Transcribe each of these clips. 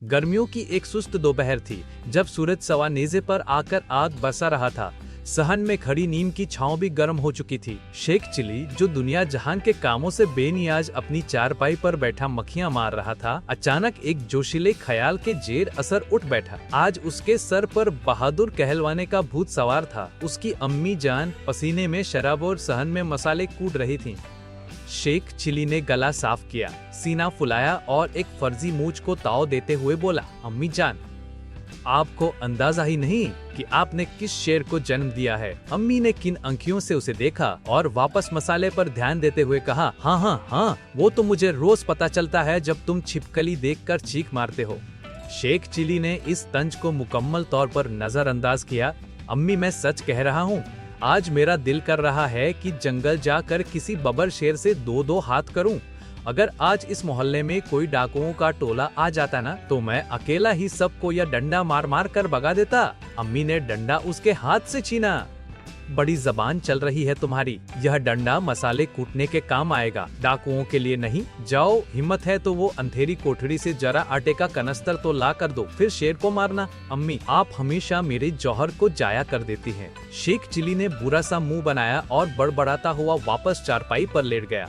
गर्मियों की एक सुस्त दोपहर थी, जब सूरज सवा नेज़े पर आकर आग बरसा रहा था। सहन में खड़ी नीम की छांव भी गर्म हो चुकी थी। शेख चिली, जो दुनिया जहान के कामों से बेनियाज अपनी चारपाई पर बैठा मक्खियां मार रहा था, अचानक एक जोशीले ख्याल के जेर असर उठ बैठा। आज उसके सर पर बहादुर कहलवाने का भूत सवार था। उसकी अम्मी जान पसीने में शराब और सहन में मसाले कूट रही थीं। शेख चिली ने गला साफ किया, सीना फुलाया और एक फर्जी मूंछ को ताव देते हुए बोला, अम्मी जान, आपको अंदाजा ही नहीं कि आपने किस शेर को जन्म दिया है। अम्मी ने किन आंखियों से उसे देखा और वापस मसाले पर ध्यान देते हुए कहा, हाँ हाँ हाँ, वो तो मुझे रोज पता चलता है जब तुम छिपकली देखकर चीख मारते हो। शेख चिली ने इस तंज को मुकम्मल तौर पर नजरअंदाज किया। अम्मी, मैं सच कह रहा हूँ, आज मेरा दिल कर रहा है कि जंगल जाकर किसी बबर शेर से दो दो हाथ करूं। अगर आज इस मोहल्ले में कोई डाकुओं का टोला आ जाता ना, तो मैं अकेला ही सबको यह डंडा मार मार कर भगा देता। अम्मी ने डंडा उसके हाथ से छीना। बड़ी जबान चल रही है तुम्हारी, यह डंडा मसाले कूटने के काम आएगा, डाकुओं के लिए नहीं। जाओ, हिम्मत है तो वो अंधेरी कोठरी से जरा आटे का कनस्तर तो ला कर दो, फिर शेर को मारना। अम्मी, आप हमेशा मेरे जौहर को जाया कर देती हैं। शेख चिली ने बुरा सा मुंह बनाया और बड़बड़ाता हुआ वापस चारपाई पर लेट गया।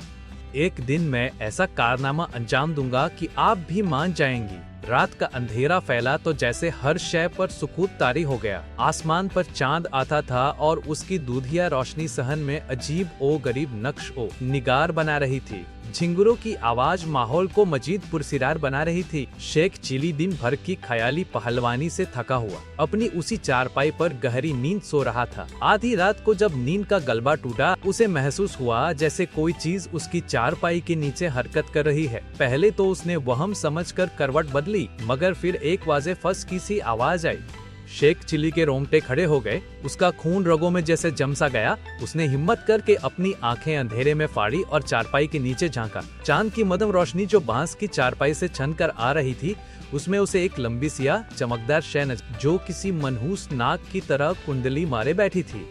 एक दिन मैं ऐसा कारनामा अंजाम दूंगा कि आप भी मान जाएंगी। रात का अंधेरा फैला तो जैसे हर शय पर सुकूत तारी हो गया। आसमान पर चांद आता था और उसकी दूधिया रोशनी सहन में अजीब ओ गरीब नक्श ओ निगार बना रही थी। झिंगुरों की आवाज माहौल को मजीद पुरसिरार बना रही थी। शेख चिली दिन भर की ख्याली पहलवानी से थका हुआ अपनी उसी चारपाई पर गहरी नींद सो रहा था। आधी रात को जब नींद का गलबा टूटा, उसे महसूस हुआ जैसे कोई चीज उसकी चारपाई के नीचे हरकत कर रही है। पहले तो उसने वहम समझकर करवट बदली, मगर फिर एक वाज़े फस की सी आवाज आई। शेख चिली के रोंगटे खड़े हो गए, उसका खून रगों में जैसे जम सा गया। उसने हिम्मत करके अपनी आंखें अंधेरे में फाड़ी और चारपाई के नीचे झांका। चांद की मदम रोशनी जो बांस की चारपाई से छन कर आ रही थी, उसमें उसे एक लंबी सिया चमकदार शय नजर, जो किसी मनहूस नाग की तरह कुंडली मारे बैठी थी।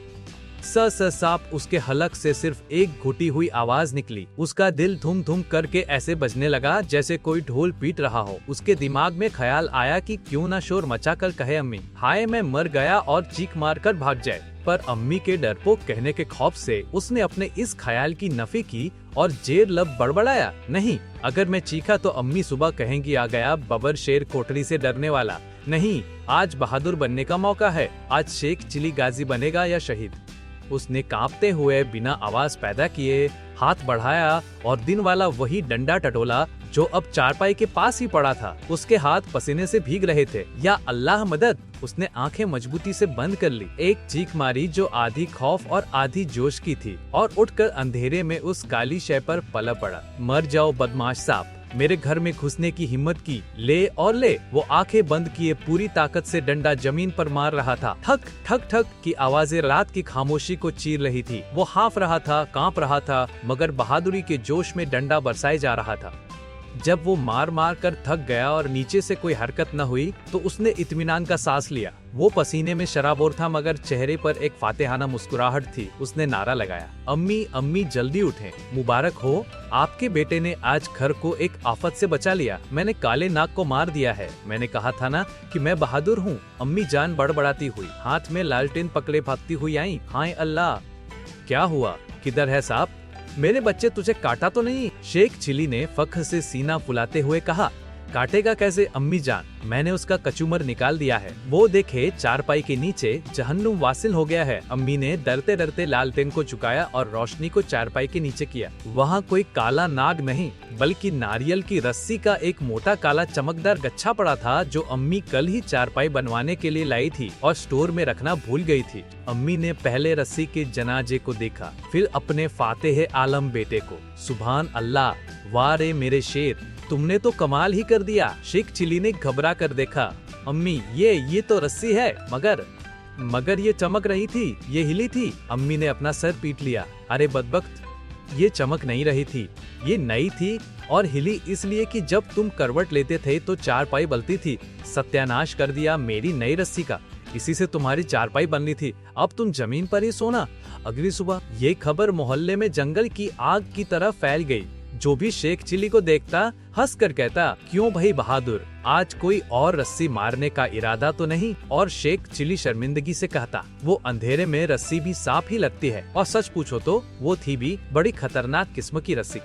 साप उसके हलक से सिर्फ एक घुटी हुई आवाज निकली। उसका दिल धुम धुम करके ऐसे बजने लगा जैसे कोई ढोल पीट रहा हो। उसके दिमाग में ख्याल आया कि क्यों ना शोर मचाकर कहे, अम्मी, हाय मैं मर गया, और चीख मार कर भाग जाए। पर अम्मी के डरपोक कहने के खौफ से उसने अपने इस ख्याल की नफी की और जेर लब बड़बड़ाया, नहीं, अगर मैं चीखा तो अम्मी सुबह कहेंगी, आ गया बबर शेर कोठरी से डरने वाला। नहीं, आज बहादुर बनने का मौका है। आज शेख चिली गाजी बनेगा या शहीद। उसने कांपते हुए बिना आवाज पैदा किए हाथ बढ़ाया और दिन वाला वही डंडा टटोला जो अब चारपाई के पास ही पड़ा था। उसके हाथ पसीने से भीग रहे थे। या अल्लाह मदद! उसने आंखें मजबूती से बंद कर ली। एक चीख मारी जो आधी खौफ और आधी जोश की थी, और उठकर अंधेरे में उस काली शय पर पलट पड़ा। मर जाओ बदमाश सांप, मेरे घर में घुसने की हिम्मत की, ले और ले। वो आंखें बंद किए पूरी ताकत से डंडा जमीन पर मार रहा था। ठक ठक ठक की आवाजें रात की खामोशी को चीर रही थी। वो हाफ रहा था, कांप रहा था, मगर बहादुरी के जोश में डंडा बरसाए जा रहा था। जब वो मार मार कर थक गया और नीचे से कोई हरकत न हुई, तो उसने इत्मीनान का सांस लिया। वो पसीने में शराबोर था, मगर चेहरे पर एक फातेहाना मुस्कुराहट थी। उसने नारा लगाया, अम्मी अम्मी जल्दी उठें, मुबारक हो, आपके बेटे ने आज घर को एक आफत से बचा लिया। मैंने काले नाग को मार दिया है। मैंने कहा था ना कि मैं बहादुर हूँ। अम्मी जान बड़बड़ाती हुई हाथ में लालटेन पकड़े भागती हुई आई। हाय अल्लाह! क्या हुआ? किधर है सांप? मेरे बच्चे, तुझे काटा तो नहीं? शेख चिली ने फख्र से सीना फुलाते हुए कहा, काटेगा कैसे अम्मी जान, मैंने उसका कचूमर निकाल दिया है। वो देखे चारपाई के नीचे जहन्नुम वासिल हो गया है। अम्मी ने डरते डरते लालटेन को झुकाया और रोशनी को चारपाई के नीचे किया। वहाँ कोई काला नाग नहीं, बल्कि नारियल की रस्सी का एक मोटा काला चमकदार गच्छा पड़ा था, जो अम्मी कल ही चारपाई बनवाने के लिए लाई थी और स्टोर में रखना भूल गई थी। अम्मी ने पहले रस्सी के जनाजे को देखा, फिर अपने फातेह आलम बेटे को। सुभान अल्लाह, वाह रे मेरे शेर, तुमने तो कमाल ही कर दिया। शेख चिली ने घबरा कर देखा। अम्मी, ये तो रस्सी है, मगर ये चमक रही थी, ये हिली थी। अम्मी ने अपना सर पीट लिया। अरे बदबख्त, ये चमक नहीं रही थी, ये नई थी और हिली इसलिए कि जब तुम करवट लेते थे तो चारपाई बलती थी। सत्यानाश कर दिया मेरी नई रस्सी का, इसी से तुम्हारी चारपाई बननी थी। अब तुम जमीन पर ही सोना। अगली सुबह ये खबर मोहल्ले में जंगल की आग की तरह फैल गई। जो भी शेख चिली को देखता हंस कर कहता, क्यों भाई बहादुर, आज कोई और रस्सी मारने का इरादा तो नहीं। और शेख चिली शर्मिंदगी से कहता, वो अंधेरे में रस्सी भी सांप ही लगती है, और सच पूछो तो वो थी भी बड़ी खतरनाक किस्म की रस्सी।